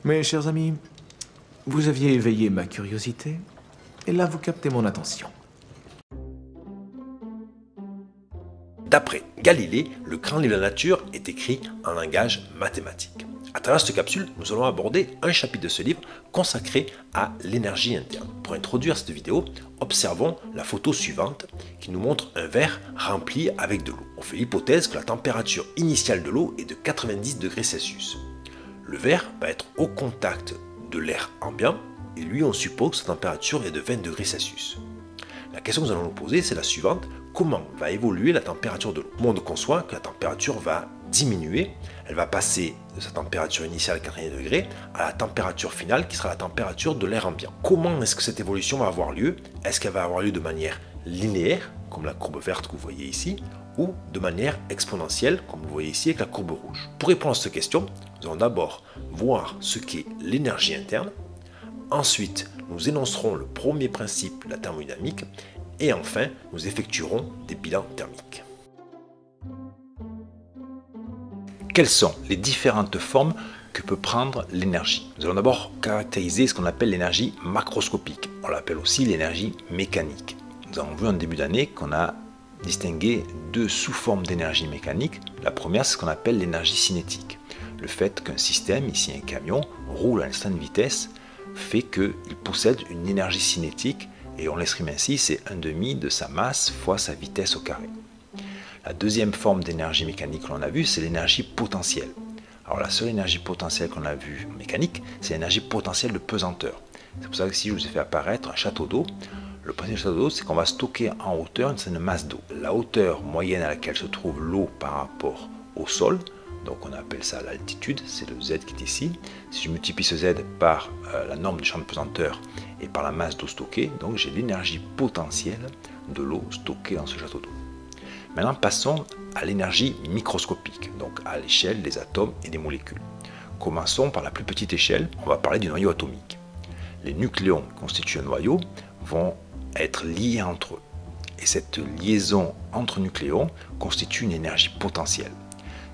Mes chers amis, vous aviez éveillé ma curiosité, et là vous captez mon attention. D'après Galilée, le grand livre de la nature est écrit en langage mathématique. À travers cette capsule, nous allons aborder un chapitre de ce livre consacré à l'énergie interne. Pour introduire cette vidéo, observons la photo suivante qui nous montre un verre rempli avec de l'eau. On fait l'hypothèse que la température initiale de l'eau est de 90 degrés Celsius. Le verre va être au contact de l'air ambiant et lui on suppose que sa température est de 20 degrés Celsius. La question que nous allons nous poser c'est la suivante: comment va évoluer la température de l'eau? Tout le monde conçoit que la température va diminuer, elle va passer de sa température initiale 90 degrés à la température finale qui sera la température de l'air ambiant. Comment est-ce que cette évolution va avoir lieu? Est-ce qu'elle va avoir lieu de manière linéaire, comme la courbe verte que vous voyez ici, ou de manière exponentielle, comme vous voyez ici avec la courbe rouge? Pour répondre à cette question, nous allons d'abord voir ce qu'est l'énergie interne. Ensuite, nous énoncerons le premier principe de la thermodynamique. Et enfin, nous effectuerons des bilans thermiques. Quelles sont les différentes formes que peut prendre l'énergie? Nous allons d'abord caractériser ce qu'on appelle l'énergie macroscopique. On l'appelle aussi l'énergie mécanique. Nous avons vu en début d'année qu'on a distingué deux sous-formes d'énergie mécanique. La première, c'est ce qu'on appelle l'énergie cinétique. Le fait qu'un système, ici un camion, roule à une certaine vitesse, fait qu'il possède une énergie cinétique, et on l'exprime ainsi, c'est 1/2 de sa masse fois sa vitesse au carré. La deuxième forme d'énergie mécanique que l'on a vue, c'est l'énergie potentielle. Alors la seule énergie potentielle qu'on a vue en mécanique, c'est l'énergie potentielle de pesanteur. C'est pour ça que si je vous ai fait apparaître un château d'eau, le principe du château d'eau, c'est qu'on va stocker en hauteur une certaine masse d'eau. La hauteur moyenne à laquelle se trouve l'eau par rapport au sol, donc on appelle ça l'altitude, c'est le Z qui est ici. Si je multiplie ce Z par la norme du champ de pesanteur et par la masse d'eau stockée, donc j'ai l'énergie potentielle de l'eau stockée dans ce château d'eau. Maintenant passons à l'énergie microscopique, donc à l'échelle des atomes et des molécules. Commençons par la plus petite échelle, on va parler du noyau atomique. Les nucléons qui constituent un noyau vont être liés entre eux. Et cette liaison entre nucléons constitue une énergie potentielle.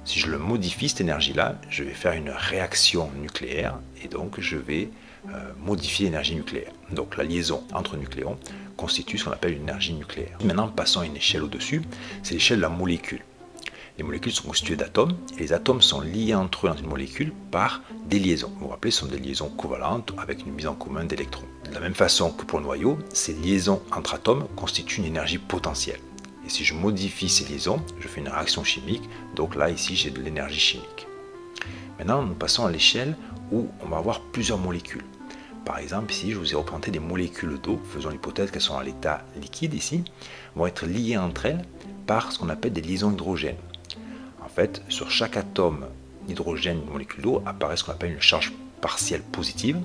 Si je le modifie, cette énergie-là, je vais faire une réaction nucléaire et donc je vais modifier l'énergie nucléaire. Donc la liaison entre nucléons constitue ce qu'on appelle une énergie nucléaire. Maintenant, passons à une échelle au-dessus, c'est l'échelle de la molécule. Les molécules sont constituées d'atomes et les atomes sont liés entre eux dans une molécule par des liaisons. Vous vous rappelez, ce sont des liaisons covalentes avec une mise en commun d'électrons. De la même façon que pour le noyau, ces liaisons entre atomes constituent une énergie potentielle. Et si je modifie ces liaisons, je fais une réaction chimique, donc là ici j'ai de l'énergie chimique. Maintenant nous passons à l'échelle où on va avoir plusieurs molécules. Par exemple ici je vous ai représenté des molécules d'eau, faisons l'hypothèse qu'elles sont en l'état liquide ici, vont être liées entre elles par ce qu'on appelle des liaisons hydrogènes. En fait sur chaque atome d'hydrogène d'une molécule d'eau apparaît ce qu'on appelle une charge partielle positive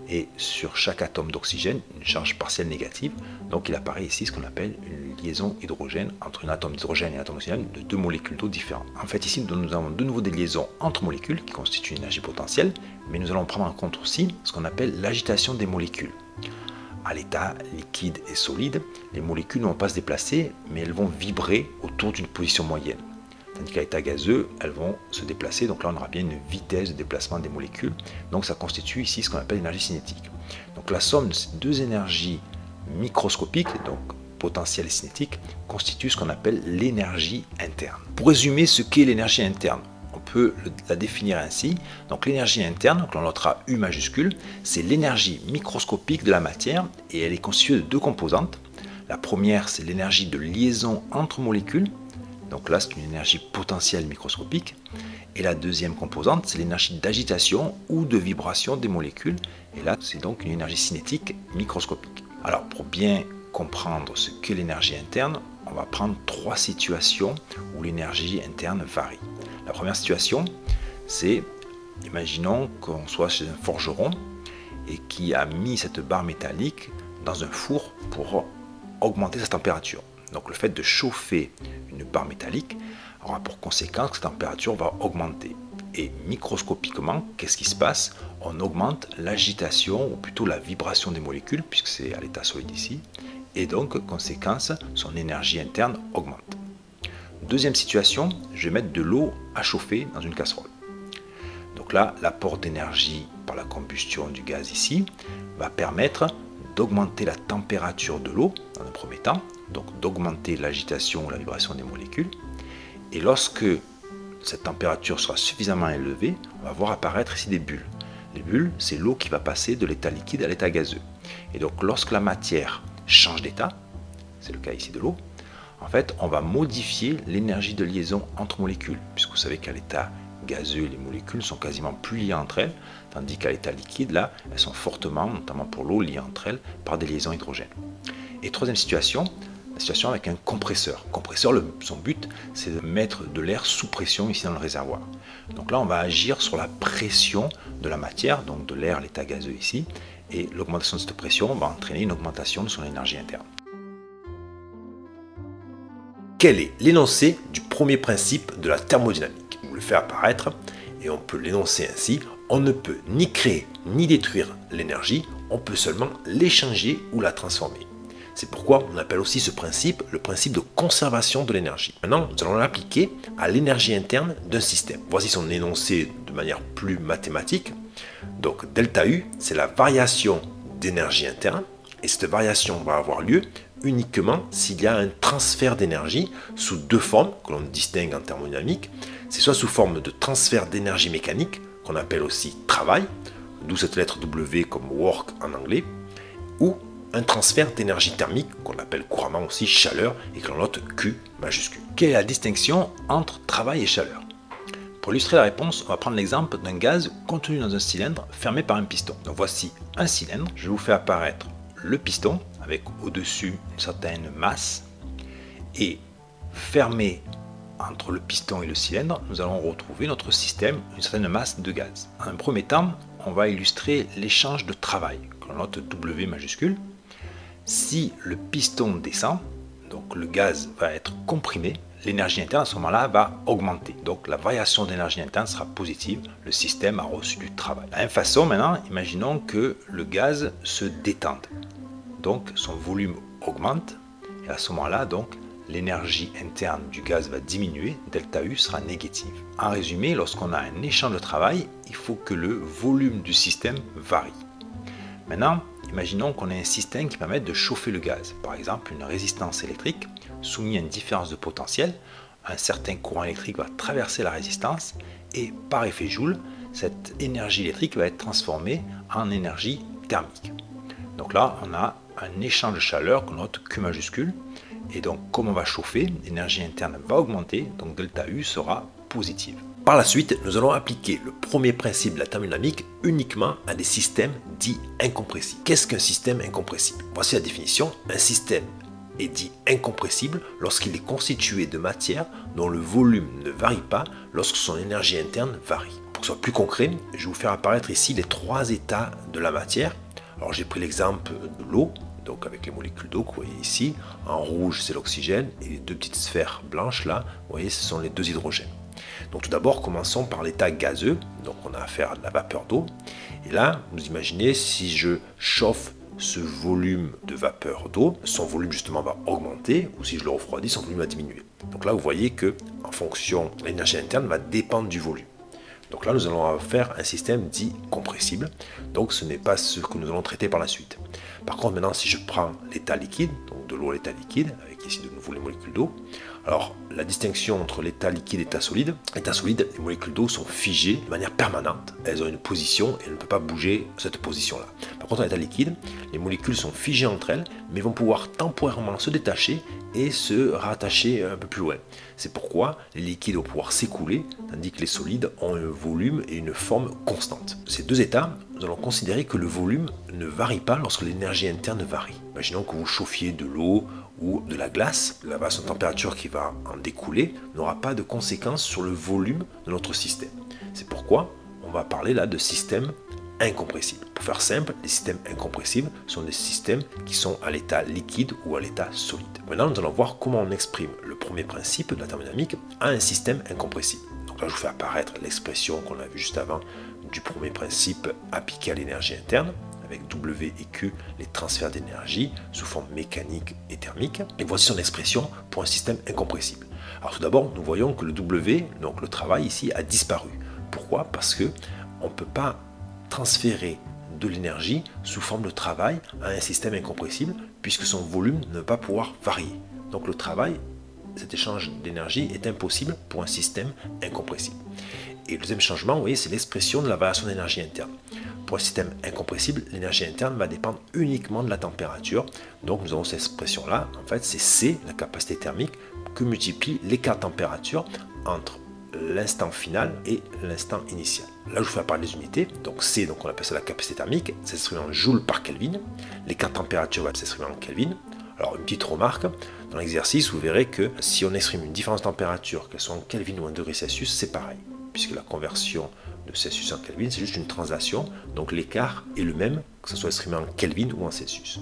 et sur chaque atome d'oxygène une charge partielle négative. Donc il apparaît ici ce qu'on appelle une liaison hydrogène entre un atome d'hydrogène et un atome d'oxygène de deux molécules d'eau différentes. En fait ici nous avons de nouveau des liaisons entre molécules qui constituent une énergie potentielle, mais nous allons prendre en compte aussi ce qu'on appelle l'agitation des molécules. À l'état liquide et solide, les molécules ne vont pas se déplacer, mais elles vont vibrer autour d'une position moyenne. Tandis qu'à l'état gazeux, elles vont se déplacer, donc là on aura bien une vitesse de déplacement des molécules, donc ça constitue ici ce qu'on appelle l'énergie cinétique. Donc la somme de ces deux énergies microscopiques, donc potentielle et cinétique, constitue ce qu'on appelle l'énergie interne. Pour résumer ce qu'est l'énergie interne, on peut la définir ainsi. Donc l'énergie interne, donc l'on notera U majuscule, c'est l'énergie microscopique de la matière et elle est constituée de deux composantes. La première, c'est l'énergie de liaison entre molécules. Donc là, c'est une énergie potentielle microscopique. Et la deuxième composante, c'est l'énergie d'agitation ou de vibration des molécules. Et là, c'est donc une énergie cinétique microscopique. Alors, pour bien comprendre ce qu'est l'énergie interne, on va prendre trois situations où l'énergie interne varie. La première situation, c'est, imaginons qu'on soit chez un forgeron et qui a mis cette barre métallique dans un four pour augmenter sa température. Donc le fait de chauffer une barre métallique aura pour conséquence que cette température va augmenter. Et microscopiquement, qu'est-ce qui se passe? On augmente l'agitation, ou plutôt la vibration des molécules, puisque c'est à l'état solide ici, et donc, conséquence, son énergie interne augmente. Deuxième situation, je vais mettre de l'eau à chauffer dans une casserole. Donc là, l'apport d'énergie par la combustion du gaz ici, va permettre d'augmenter la température de l'eau dans un premier temps, donc d'augmenter l'agitation ou la vibration des molécules. Et lorsque cette température sera suffisamment élevée, on va voir apparaître ici des bulles. Les bulles, c'est l'eau qui va passer de l'état liquide à l'état gazeux. Et donc lorsque la matière change d'état, c'est le cas ici de l'eau, en fait on va modifier l'énergie de liaison entre molécules, puisque vous savez qu'à l'état gazeux, les molécules sont quasiment plus liées entre elles, tandis qu'à l'état liquide, là, elles sont fortement, notamment pour l'eau, liées entre elles par des liaisons hydrogène. Et troisième situation, la situation avec un compresseur. Compresseur, son but, c'est de mettre de l'air sous pression ici dans le réservoir. Donc là, on va agir sur la pression de la matière, donc de l'air à l'état gazeux ici, et l'augmentation de cette pression va entraîner une augmentation de son énergie interne. Quel est l'énoncé du premier principe de la thermodynamique? On le fait apparaître et on peut l'énoncer ainsi: on ne peut ni créer ni détruire l'énergie, on peut seulement l'échanger ou la transformer. C'est pourquoi on appelle aussi ce principe le principe de conservation de l'énergie. Maintenant, nous allons l'appliquer à l'énergie interne d'un système. Voici son énoncé de manière plus mathématique. Donc delta U, c'est la variation d'énergie interne, et cette variation va avoir lieu uniquement s'il y a un transfert d'énergie sous deux formes que l'on distingue en thermodynamique. C'est soit sous forme de transfert d'énergie mécanique, qu'on appelle aussi travail, d'où cette lettre W comme work en anglais, ou un transfert d'énergie thermique, qu'on appelle couramment aussi chaleur, et que l'on note Q majuscule. Quelle est la distinction entre travail et chaleur? Pour illustrer la réponse, on va prendre l'exemple d'un gaz contenu dans un cylindre fermé par un piston. Donc voici un cylindre, je vous fais apparaître le piston, avec au-dessus une certaine masse, et fermé entre le piston et le cylindre, nous allons retrouver notre système, une certaine masse de gaz. En un premier temps, on va illustrer l'échange de travail, que l'on note W majuscule. Si le piston descend, donc le gaz va être comprimé, l'énergie interne à ce moment-là va augmenter. Donc la variation d'énergie interne sera positive, le système a reçu du travail. De la même façon, maintenant, imaginons que le gaz se détende. Donc son volume augmente, et à ce moment-là, donc l'énergie interne du gaz va diminuer, delta U sera négative. En résumé, lorsqu'on a un échange de travail, il faut que le volume du système varie. Maintenant, imaginons qu'on ait un système qui permet de chauffer le gaz, par exemple une résistance électrique soumise à une différence de potentiel. Un certain courant électrique va traverser la résistance et par effet Joule, cette énergie électrique va être transformée en énergie thermique. Donc là, on a un échange de chaleur qu'on note Q majuscule, et donc comme on va chauffer, l'énergie interne va augmenter, donc delta U sera positive. Par la suite, nous allons appliquer le premier principe de la thermodynamique uniquement à des systèmes dits incompressibles. Qu'est-ce qu'un système incompressible? Voici la définition. Un système est dit incompressible lorsqu'il est constitué de matière dont le volume ne varie pas lorsque son énergie interne varie. Pour que ce soit plus concret, je vais vous faire apparaître ici les trois états de la matière. Alors j'ai pris l'exemple de l'eau, donc avec les molécules d'eau que vous voyez ici. En rouge, c'est l'oxygène, et les deux petites sphères blanches là, vous voyez, ce sont les deux hydrogènes. Donc tout d'abord, commençons par l'état gazeux. Donc on a affaire à de la vapeur d'eau. Et là, vous imaginez, si je chauffe ce volume de vapeur d'eau, son volume justement va augmenter, ou si je le refroidis, son volume va diminuer. Donc là, vous voyez que en fonction, l'énergie interne va dépendre du volume. Donc là, nous allons faire un système dit compressible. Donc ce n'est pas ce que nous allons traiter par la suite. Par contre, maintenant, si je prends l'état liquide, donc de l'eau à l'état liquide, avec ici de nouveau les molécules d'eau, alors la distinction entre l'état liquide et l'état solide, les molécules d'eau sont figées de manière permanente. Elles ont une position et elles ne peuvent pas bouger cette position-là. Par contre, en état liquide, les molécules sont figées entre elles, mais vont pouvoir temporairement se détacher et se rattacher un peu plus loin. C'est pourquoi les liquides vont pouvoir s'écouler, tandis que les solides ont un volume et une forme constante. Ces deux états, nous allons considérer que le volume ne varie pas lorsque l'énergie interne varie. Imaginons que vous chauffiez de l'eau ou de la glace, la variation de température qui va en découler n'aura pas de conséquences sur le volume de notre système. C'est pourquoi on va parler là de système incompressible. Pour faire simple, les systèmes incompressibles sont des systèmes qui sont à l'état liquide ou à l'état solide. Maintenant, nous allons voir comment on exprime le premier principe de la thermodynamique à un système incompressible. Donc là, je vous fais apparaître l'expression qu'on a vue juste avant du premier principe appliqué à l'énergie interne, avec W et Q, les transferts d'énergie sous forme mécanique et thermique. Et voici son expression pour un système incompressible. Alors tout d'abord, nous voyons que le W, donc le travail ici, a disparu. Pourquoi? Parce que on ne peut pas transférer de l'énergie sous forme de travail à un système incompressible puisque son volume ne va pas pouvoir varier. Donc le travail, cet échange d'énergie est impossible pour un système incompressible. Et le deuxième changement, vous voyez, c'est l'expression de la variation d'énergie interne. Pour un système incompressible, l'énergie interne va dépendre uniquement de la température. Donc nous avons cette expression-là, en fait c'est C, la capacité thermique, que multiplie l'écart de température entre l'instant final et l'instant initial. Là, je vous fais apparaître les unités. Donc C, donc on appelle ça la capacité thermique, ça s'exprime en joules par Kelvin. L'écart de température va s'exprimer en Kelvin. Alors, une petite remarque, dans l'exercice, vous verrez que si on exprime une différence de température, qu'elle soit en Kelvin ou en degrés Celsius, c'est pareil, puisque la conversion de Celsius en Kelvin, c'est juste une translation, donc l'écart est le même, que ce soit exprimé en Kelvin ou en Celsius.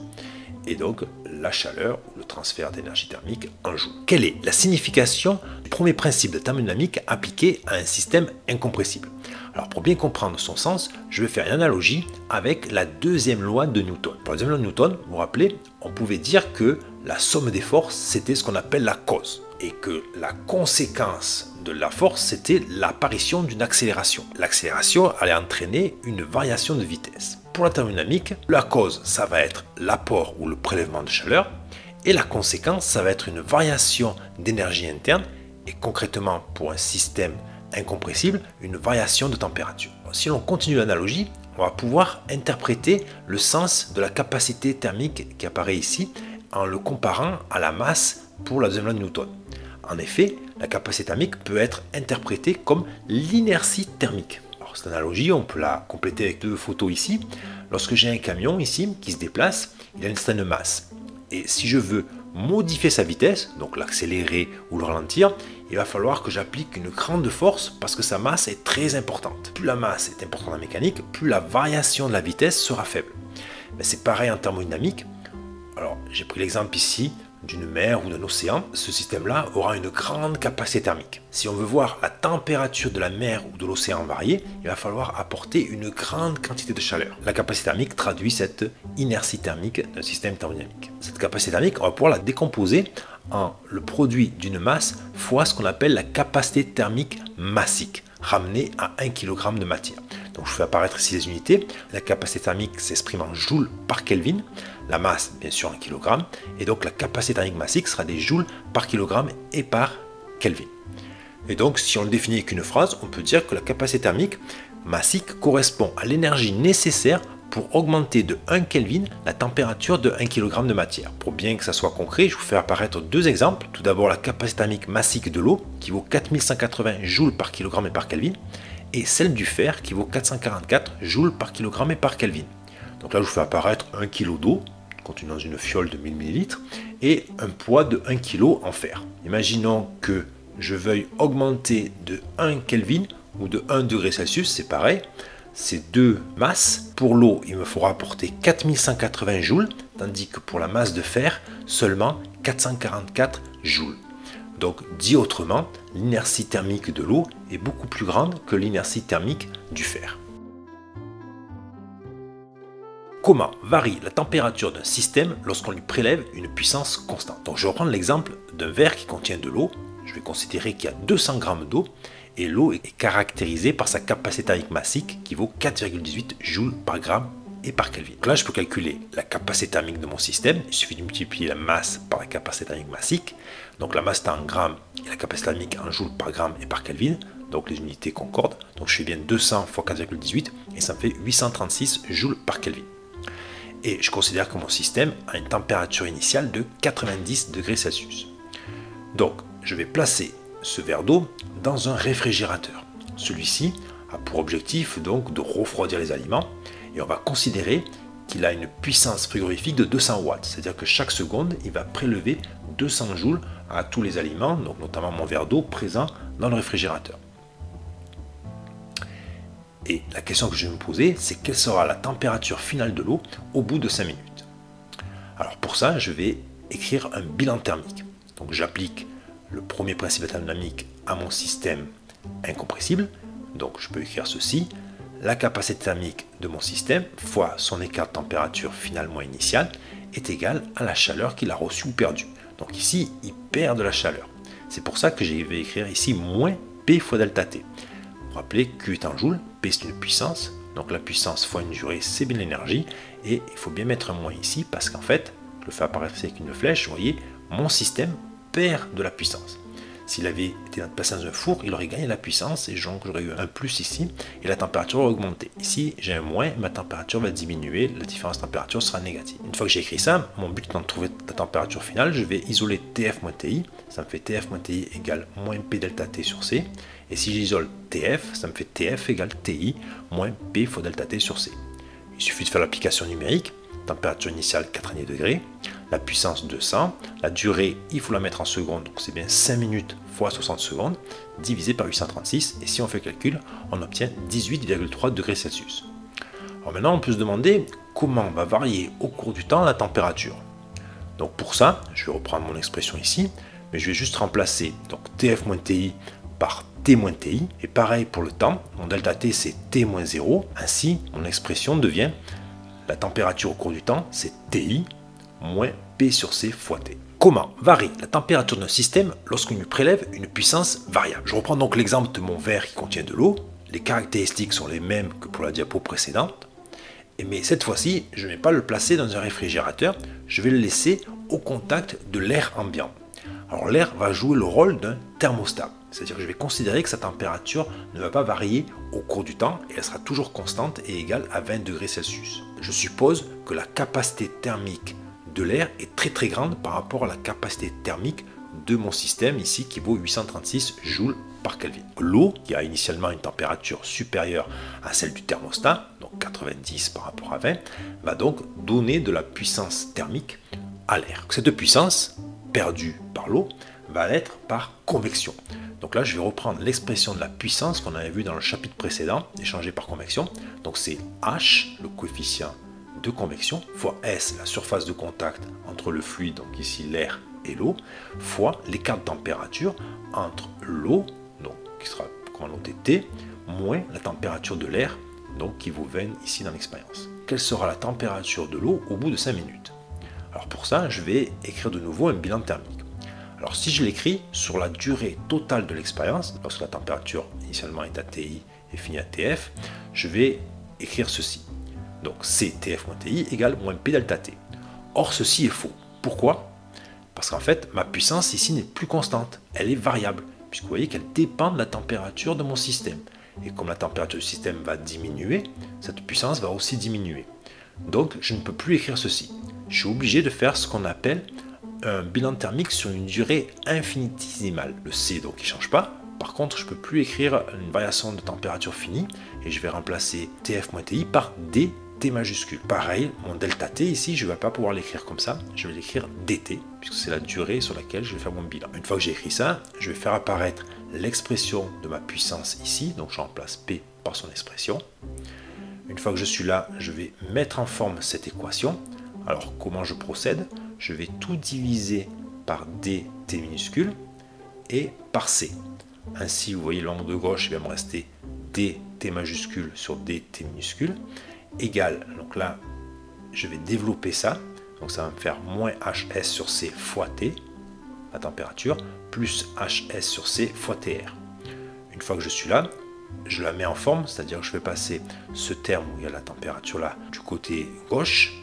Et donc, la chaleur, ou le transfert d'énergie thermique en joule. Quelle est la signification du premier principe de thermodynamique appliqué à un système incompressible? Alors, pour bien comprendre son sens, je vais faire une analogie avec la deuxième loi de Newton. Pour la deuxième loi de Newton, vous vous rappelez, on pouvait dire que la somme des forces, c'était ce qu'on appelle la cause, et que la conséquence de la force, c'était l'apparition d'une accélération. L'accélération allait entraîner une variation de vitesse. Pour la thermodynamique, la cause, ça va être l'apport ou le prélèvement de chaleur, et la conséquence, ça va être une variation d'énergie interne, et concrètement pour un système incompressible, une variation de température. Si l'on continue l'analogie, on va pouvoir interpréter le sens de la capacité thermique qui apparaît ici en le comparant à la masse pour la deuxième loi de Newton. En effet, la capacité thermique peut être interprétée comme l'inertie thermique. Alors, cette analogie, on peut la compléter avec deux photos ici. Lorsque j'ai un camion ici qui se déplace, il a une certaine masse. Et si je veux modifier sa vitesse, donc l'accélérer ou le ralentir, il va falloir que j'applique une grande force parce que sa masse est très importante. Plus la masse est importante en mécanique, plus la variation de la vitesse sera faible. Mais c'est pareil en thermodynamique. Alors, j'ai pris l'exemple ici d'une mer ou d'un océan. Ce système-là aura une grande capacité thermique. Si on veut voir la température de la mer ou de l'océan varier, il va falloir apporter une grande quantité de chaleur. La capacité thermique traduit cette inertie thermique d'un système thermodynamique. Cette capacité thermique, on va pouvoir la décomposer en le produit d'une masse fois ce qu'on appelle la capacité thermique massique, ramenée à 1 kg de matière. Donc je fais apparaître ici les unités. La capacité thermique s'exprime en joules par Kelvin, la masse bien sûr en kilogrammes, et donc la capacité thermique massique sera des joules par kilogramme et par Kelvin. Et donc si on le définit avec une phrase, on peut dire que la capacité thermique massique correspond à l'énergie nécessaire pour augmenter de 1 Kelvin la température de 1 kg de matière. Pour bien que ça soit concret, je vous fais apparaître deux exemples. Tout d'abord la capacité thermique massique de l'eau qui vaut 4180 joules par kilogramme et par Kelvin, et celle du fer qui vaut 444 joules par kilogramme et par Kelvin. Donc là je vous fais apparaître 1 kg d'eau contenu dans une fiole de 1000 ml et un poids de 1 kg en fer. Imaginons que je veuille augmenter de 1 Kelvin ou de 1 degré Celsius, c'est pareil. Ces deux masses, pour l'eau il me faudra apporter 4180 joules, tandis que pour la masse de fer seulement 444 joules. Donc dit autrement, l'inertie thermique de l'eau est beaucoup plus grande que l'inertie thermique du fer. Comment varie la température d'un système lorsqu'on lui prélève une puissance constante? Donc je vais reprendre l'exemple d'un verre qui contient de l'eau. Je vais considérer qu'il y a 200 g d'eau et l'eau est caractérisée par sa capacité thermique massique qui vaut 4,18 joules par gramme et par Kelvin. Donc là, je peux calculer la capacité thermique de mon système. Il suffit de multiplier la masse par la capacité thermique massique. Donc la masse est en grammes et la capacité thermique en joules par gramme et par Kelvin. Donc les unités concordent. Donc je fais bien 200 fois 4,18 et ça me fait 836 joules par Kelvin. Et je considère que mon système a une température initiale de 90 degrés Celsius. Donc je vais placer ce verre d'eau dans un réfrigérateur. Celui-ci a pour objectif donc de refroidir les aliments et on va considérer qu'il a une puissance frigorifique de 200 watts, c'est-à-dire que chaque seconde il va prélever 200 joules à tous les aliments, donc notamment mon verre d'eau présent dans le réfrigérateur. Et la question que je vais me poser, c'est quelle sera la température finale de l'eau au bout de 5 minutes. Alors pour ça, je vais écrire un bilan thermique. Donc j'applique le premier principe de thermodynamique à mon système incompressible. Donc je peux écrire ceci: la capacité thermique de mon système fois son écart de température finalement initial est égal à la chaleur qu'il a reçue ou perdue. Donc ici, il perd de la chaleur. C'est pour ça que je vais écrire ici moins P fois delta T. Vous vous rappelez, Q est en joules, P c'est une puissance, Donc la puissance fois une durée, c'est bien l'énergie. Et il faut bien mettre un moins ici parce qu'en fait, je le fais apparaître avec une flèche, vous voyez, mon système perd de la puissance. S'il avait été placé dans un four, il aurait gagné la puissance et donc j'aurais eu un plus ici et la température aurait augmenté. Ici, j'ai un moins, ma température va diminuer, la différence de température sera négative. Une fois que j'ai écrit ça, mon but étant de trouver la température finale, je vais isoler TF moins TI, ça me fait TF moins TI égale moins P delta T sur C. Et si j'isole TF, ça me fait TF égale TI moins P fois delta T sur C. Il suffit de faire l'application numérique, température initiale 4,5 degrés, la puissance 200, la durée, il faut la mettre en secondes, donc c'est bien 5 minutes fois 60 secondes, divisé par 836, et si on fait le calcul, on obtient 18,3 degrés Celsius. Alors maintenant, on peut se demander comment va varier au cours du temps la température. Donc pour ça, je vais reprendre mon expression ici, mais je vais juste remplacer donc TF moins TI par T moins TI, et pareil pour le temps, mon delta T c'est T moins 0, ainsi mon expression devient la température au cours du temps, c'est TI moins P sur C fois T. Comment varie la température d'un système lorsqu'on lui prélève une puissance variable? Je reprends donc l'exemple de mon verre qui contient de l'eau. Les caractéristiques sont les mêmes que pour la diapo précédente. Mais cette fois-ci, je ne vais pas le placer dans un réfrigérateur, je vais le laisser au contact de l'air ambiant. Alors l'air va jouer le rôle d'un thermostat, c'est-à-dire que je vais considérer que sa température ne va pas varier au cours du temps et elle sera toujours constante et égale à 20 degrés Celsius. Je suppose que la capacité thermique de l'air est très grande par rapport à la capacité thermique de mon système ici qui vaut 836 joules par Kelvin. L'eau, qui a initialement une température supérieure à celle du thermostat, donc 90 par rapport à 20, va donc donner de la puissance thermique à l'air. Cette puissance, perdue par l'eau, va l'être par convection. Donc là, je vais reprendre l'expression de la puissance qu'on avait vu dans le chapitre précédent, échangée par convection. Donc c'est H, le coefficient de convection, fois S, la surface de contact entre le fluide, donc ici l'air et l'eau, fois l'écart de température entre l'eau, donc qui sera comment noter T, moins la température de l'air, donc qui vaut 20 ici dans l'expérience. Quelle sera la température de l'eau au bout de 5 minutes? Alors pour ça, je vais écrire de nouveau un bilan thermique. Alors si je l'écris sur la durée totale de l'expérience, parce que la température initialement est à TI et finit à TF, je vais écrire ceci. Donc C TF moins TI égale moins P delta T. Or ceci est faux. Pourquoi? Parce qu'en fait, ma puissance ici n'est plus constante, elle est variable, puisque vous voyez qu'elle dépend de la température de mon système. Et comme la température du système va diminuer, cette puissance va aussi diminuer. Donc je ne peux plus écrire ceci. Je suis obligé de faire ce qu'on appelle un bilan thermique sur une durée infinitésimale. Le C donc il ne change pas. Par contre, je ne peux plus écrire une variation de température finie et je vais remplacer TF moins TI par D T majuscule. Pareil, mon delta T ici, je ne vais pas pouvoir l'écrire comme ça, je vais l'écrire DT, puisque c'est la durée sur laquelle je vais faire mon bilan. Une fois que j'ai écrit ça, je vais faire apparaître l'expression de ma puissance ici, donc je remplace P par son expression. Une fois que je suis là, je vais mettre en forme cette équation. Alors comment je procède? Je vais tout diviser par DT minuscule et par C. Ainsi, vous voyez l'angle de gauche, il va me rester DT majuscule sur DT minuscule, égale, donc là, je vais développer ça, donc ça va me faire moins HS sur C fois T, la température, plus HS sur C fois TR. Une fois que je suis là, je la mets en forme, c'est-à-dire que je vais passer ce terme où il y a la température là du côté gauche,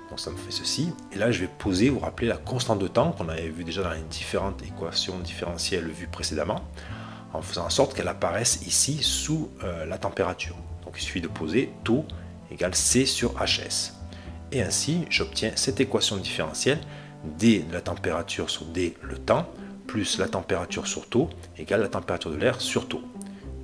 donc ça me fait ceci, et là je vais poser, vous vous rappelez, la constante de temps qu'on avait vu déjà dans les différentes équations différentielles vues précédemment, en faisant en sorte qu'elle apparaisse ici sous la température. Donc il suffit de poser taux égale C sur HS. Et ainsi, j'obtiens cette équation différentielle, D de la température sur D le temps, plus la température sur taux, égale la température de l'air sur taux.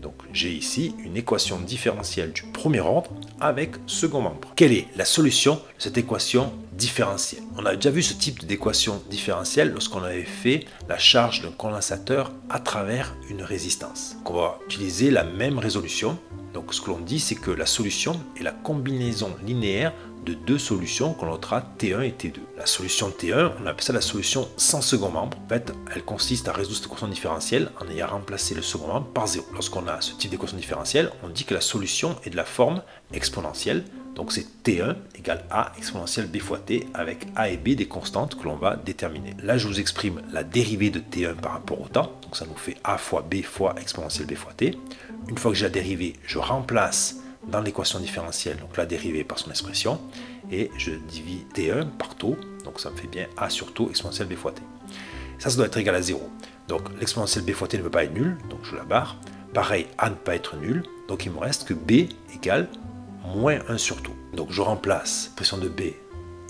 Donc j'ai ici une équation différentielle du premier ordre avec second membre. Quelle est la solution de cette équation différentielle? On a déjà vu ce type d'équation différentielle lorsqu'on avait fait la charge d'un condensateur à travers une résistance. Donc on va utiliser la même résolution. Donc ce que l'on dit, c'est que la solution est la combinaison linéaire de deux solutions qu'on notera T1 et T2. La solution T1, on appelle ça la solution sans second membre. En fait, elle consiste à résoudre cette équation différentielle en ayant remplacé le second membre par 0. Lorsqu'on a ce type d'équation différentielle, on dit que la solution est de la forme exponentielle. Donc c'est T1 égale A exponentielle B fois T avec A et B des constantes que l'on va déterminer. Là, je vous exprime la dérivée de T1 par rapport au temps. Donc ça nous fait A fois B fois exponentielle B fois T. Une fois que j'ai la dérivée, je remplace dans l'équation différentielle, donc la dérivée par son expression, et je divise T1 par taux, donc ça me fait bien A sur taux exponentielle B fois T. Ça doit être égal à 0. Donc l'exponentielle B fois T ne peut pas être nul, donc je la barre. Pareil, A ne peut pas être nul, donc il me reste que B égale moins 1 sur taux. Donc je remplace l'expression de B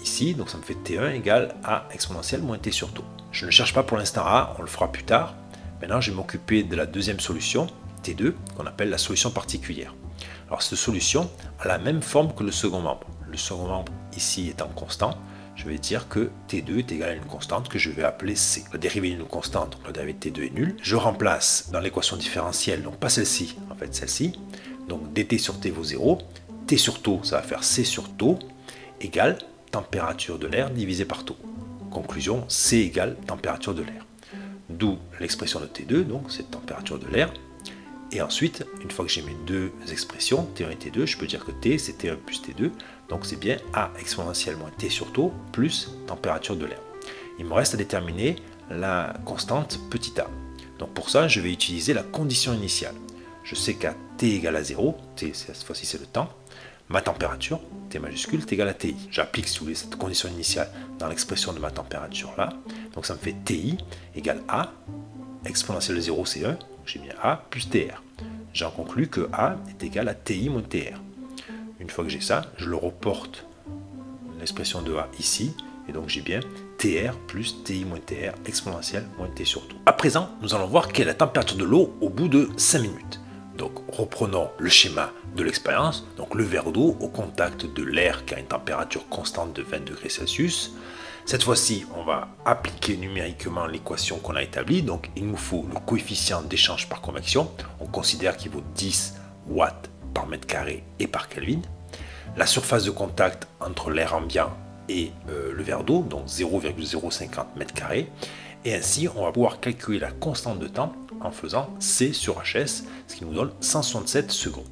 ici, donc ça me fait T1 égale A exponentielle moins T sur taux. Je ne cherche pas pour l'instant A, on le fera plus tard. Maintenant, je vais m'occuper de la deuxième solution, T2, qu'on appelle la solution particulière. Alors cette solution a la même forme que le second membre. Le second membre ici étant constant, je vais dire que T2 est égal à une constante que je vais appeler C. La dérivée d'une constante, donc la dérivée de T2 est nulle. Je remplace dans l'équation différentielle, donc pas celle-ci, en fait celle-ci. Donc dt sur T vaut 0. T sur taux, ça va faire C sur taux, égale température de l'air divisé par taux. Conclusion, C égale température de l'air. D'où l'expression de T2, donc c'est température de l'air. Et ensuite, une fois que j'ai mes deux expressions, T1 et T2, je peux dire que T c'est T1 plus T2, donc c'est bien A exponentielle moins T sur taux plus température de l'air. Il me reste à déterminer la constante petit a. Donc pour ça, je vais utiliser la condition initiale. Je sais qu'à T égale à 0, T cette fois-ci c'est le temps, ma température, T majuscule, est égale à TI. J'applique si vous voulez cette condition initiale dans l'expression de ma température là, donc ça me fait TI égale A, exponentielle de 0 c'est 1, j'ai bien A plus TR. J'en conclus que A est égal à TI moins TR. Une fois que j'ai ça, je le reporte l'expression de A ici, et donc j'ai bien TR plus TI moins TR exponentielle moins T sur tout. À présent, nous allons voir quelle est la température de l'eau au bout de 5 minutes. Donc reprenons le schéma de l'expérience. Donc le verre d'eau au contact de l'air qui a une température constante de 20 degrés Celsius. Cette fois-ci, on va appliquer numériquement l'équation qu'on a établie. Donc il nous faut le coefficient d'échange par convection. On considère qu'il vaut 10 watts par mètre carré et par Kelvin. La surface de contact entre l'air ambiant et le verre d'eau, donc 0,050 mètre carré. Et ainsi, on va pouvoir calculer la constante de temps en faisant C sur HS, ce qui nous donne 167 secondes.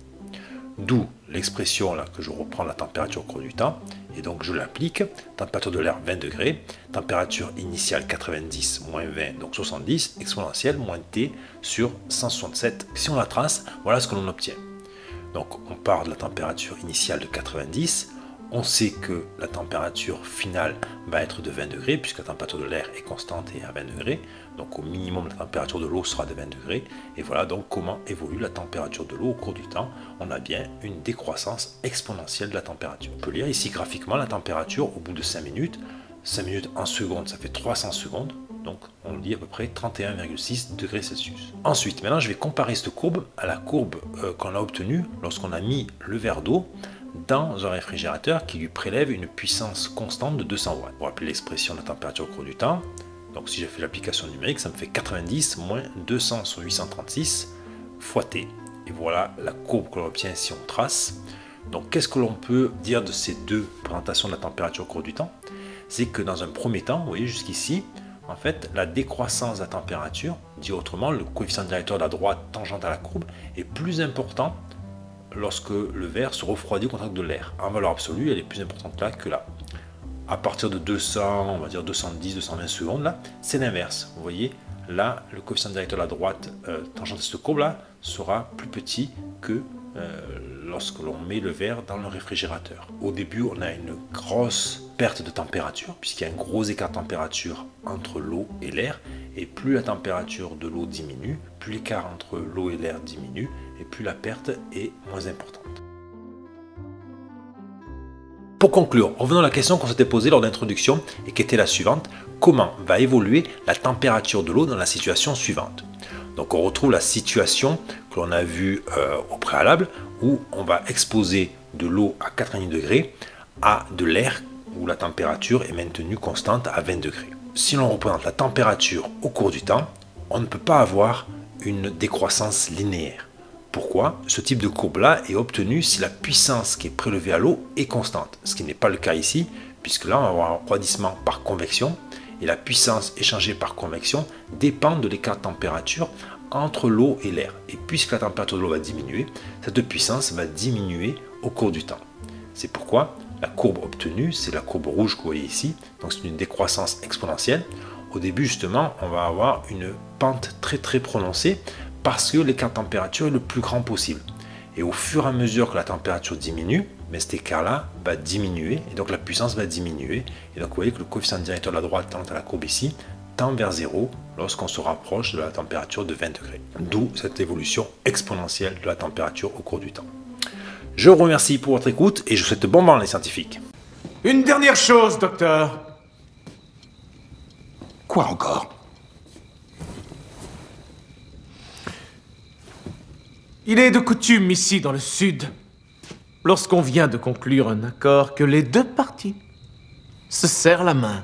D'où l'expression là que je reprends la température au cours du temps, et donc je l'applique, température de l'air 20 degrés, température initiale 90, moins 20, donc 70, exponentielle, moins T sur 167. Si on la trace, voilà ce que l'on obtient. Donc on part de la température initiale de 90, on sait que la température finale va être de 20 degrés, puisque la température de l'air est constante et à 20 degrés. Donc au minimum, la température de l'eau sera de 20 degrés. Et voilà donc comment évolue la température de l'eau au cours du temps. On a bien une décroissance exponentielle de la température. On peut lire ici graphiquement la température au bout de 5 minutes. 5 minutes en secondes, ça fait 300 secondes. Donc on dit à peu près 31,6 degrés Celsius. Ensuite, maintenant je vais comparer cette courbe à la courbe qu'on a obtenue lorsqu'on a mis le verre d'eau dans un réfrigérateur qui lui prélève une puissance constante de 200 watts. Pour appeler l'expression de la température au cours du temps, donc si j'ai fait l'application numérique, ça me fait 90 moins 200 sur 836 fois T. Et voilà la courbe que l'on obtient si on trace. Donc qu'est-ce que l'on peut dire de ces deux représentations de la température au cours du temps? C'est que dans un premier temps, vous voyez jusqu'ici, en fait, la décroissance de la température, dit autrement, le coefficient directeur de la droite tangente à la courbe, est plus important lorsque le verre se refroidit au contact de l'air. En valeur absolue, elle est plus importante là que là. À partir de 200, on va dire 210, 220 secondes, là, c'est l'inverse. Vous voyez, là, le coefficient directeur de la droite tangente à cette courbe-là sera plus petit que lorsque l'on met le verre dans le réfrigérateur. Au début, on a une grosse perte de température, puisqu'il y a un gros écart de température entre l'eau et l'air, et plus la température de l'eau diminue, plus l'écart entre l'eau et l'air diminue, et plus la perte est moins importante. Pour conclure, revenons à la question qu'on s'était posée lors de l'introduction et qui était la suivante: comment va évoluer la température de l'eau dans la situation suivante? Donc on retrouve la situation que l'on a vue au préalable, où on va exposer de l'eau à 90 degrés à de l'air où la température est maintenue constante à 20 degrés. Si l'on représente la température au cours du temps, on ne peut pas avoir une décroissance linéaire. Pourquoi? Ce type de courbe-là est obtenu si la puissance qui est prélevée à l'eau est constante, ce qui n'est pas le cas ici, puisque là on va avoir un refroidissement par convection, et la puissance échangée par convection dépend de l'écart de température entre l'eau et l'air. Et puisque la température de l'eau va diminuer, cette puissance va diminuer au cours du temps. C'est pourquoi la courbe obtenue, c'est la courbe rouge que vous voyez ici, donc c'est une décroissance exponentielle. Au début justement, on va avoir une pente très prononcée, parce que l'écart de température est le plus grand possible. Et au fur et à mesure que la température diminue, mais cet écart-là va diminuer, et donc la puissance va diminuer. Et donc vous voyez que le coefficient directeur de la droite tend à la courbe ici, tend vers 0 lorsqu'on se rapproche de la température de 20 degrés. D'où cette évolution exponentielle de la température au cours du temps. Je vous remercie pour votre écoute et je vous souhaite bon vent les scientifiques. Une dernière chose, docteur. Quoi encore? Il est de coutume ici dans le Sud, lorsqu'on vient de conclure un accord, que les deux parties se serrent la main